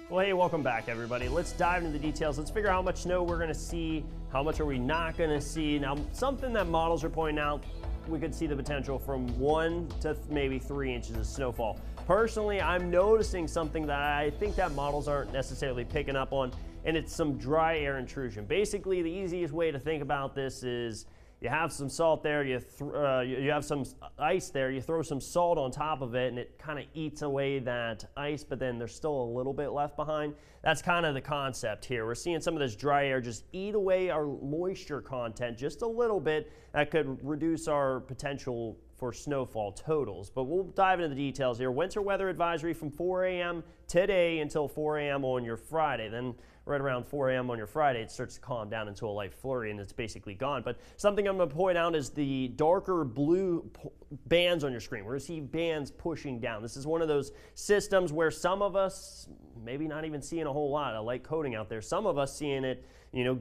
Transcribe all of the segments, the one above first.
Well, hey, welcome back, everybody. Let's dive into the details. Let's figure out how much snow we're going to see, how much are we not going to see. Now, something that models are pointing out, we could see the potential from 1 to maybe 3 inches of snowfall. Personally, I'm noticing something that I think that models aren't necessarily picking up on, and it's some dry air intrusion. Basically, the easiest way to think about this is you have some salt there, you have some ice there, you throw some salt on top of it and it kind of eats away that ice, but then there's still a little bit left behind. That's kind of the concept here. We're seeing some of this dry air just eat away our moisture content just a little bit. That could reduce our potential for snowfall totals, but we'll dive into the details here. Winter weather advisory from 4 a.m. today until 4 a.m. on your Friday. Then right around 4 a.m. on your Friday, it starts to calm down into a light flurry and it's basically gone. But something I'm going to point out is the darker blue bands on your screen. We're going to see bands pushing down. This is one of those systems where some of us, maybe not even seeing a whole lot of light coating out there, some of us seeing it,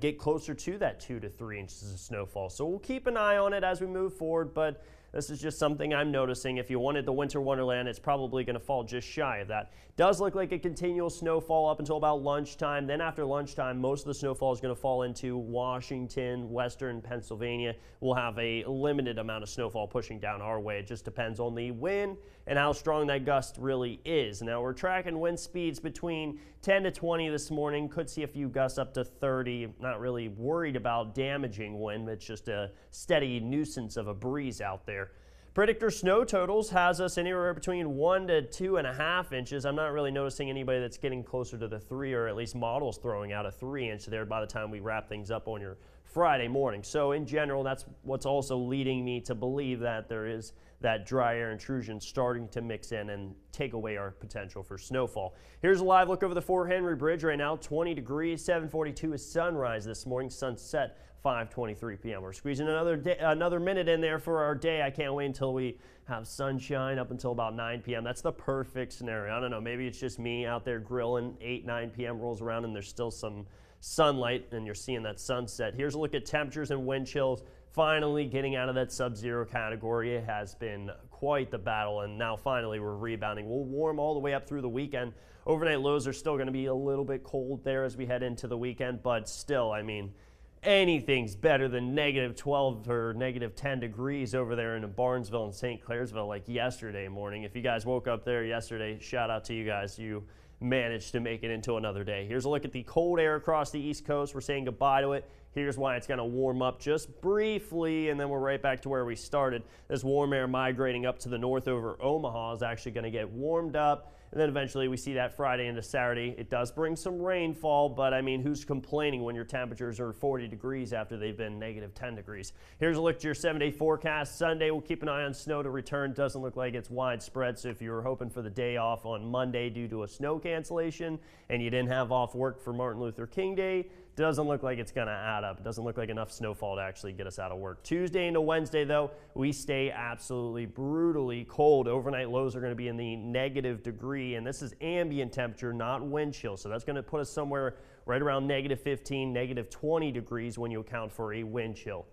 get closer to that 2 to 3 inches of snowfall. So we'll keep an eye on it as we move forward, but this is just something I'm noticing. If you wanted the winter wonderland, it's probably going to fall just shy of that. Does look like a continual snowfall up until about lunchtime. Then after lunchtime, most of the snowfall is going to fall into Washington, western Pennsylvania. We'll have a limited amount of snowfall pushing down our way. It just depends on the wind and how strong that gust really is. Now we're tracking wind speeds between 10 to 20 this morning. Could see a few gusts up to 30. Not really worried about damaging wind. It's just a steady nuisance of a breeze out there. Predictor snow totals has us anywhere between 1 to 2.5 inches. I'm not really noticing anybody that's getting closer to the 3, or at least models throwing out a 3-inch there by the time we wrap things up on your Friday morning. So in general, that's what's also leading me to believe that there is that dry air intrusion starting to mix in and take away our potential for snowfall. Here's a live look over the Fort Henry Bridge right now. 20 degrees, 7:42 is sunrise this morning, sunset 5:23 p.m. We're squeezing another minute in there for our day. I can't wait until we have sunshine up until about 9 p.m. That's the perfect scenario. I don't know, maybe it's just me out there grilling. 8, 9 p.m. rolls around and there's still some sunlight and you're seeing that sunset. Here's a look at temperatures and wind chills. Finally getting out of that sub-zero category. It has been quite the battle, and now finally we're rebounding. We'll warm all the way up through the weekend. Overnight lows are still going to be a little bit cold there as we head into the weekend, but still, I mean, anything's better than -12 or -10 degrees over there in Barnesville and St. Clairsville like yesterday morning. If you guys woke up there yesterday, shout out to you guys. You managed to make it into another day. Here's a look at the cold air across the East Coast. We're saying goodbye to it. Here's why it's going to warm up just briefly, and then we're right back to where we started. This warm air migrating up to the north over Omaha is actually going to get warmed up, and then eventually we see that Friday into Saturday. It does bring some rainfall, but I mean, who's complaining when your temperatures are 40 degrees after they've been -10 degrees? Here's a look at your 7-day forecast. Sunday, we'll keep an eye on snow to return. Doesn't look like it's widespread, so if you were hoping for the day off on Monday due to a snow cancellation and you didn't have off work for Martin Luther King Day, doesn't look like it's going to add up. It doesn't look like enough snowfall to actually get us out of work. Tuesday into Wednesday, though, we stay absolutely brutally cold. Overnight lows are going to be in the -degree, and this is ambient temperature, not wind chill. So that's going to put us somewhere right around -15, -20 degrees when you account for a wind chill.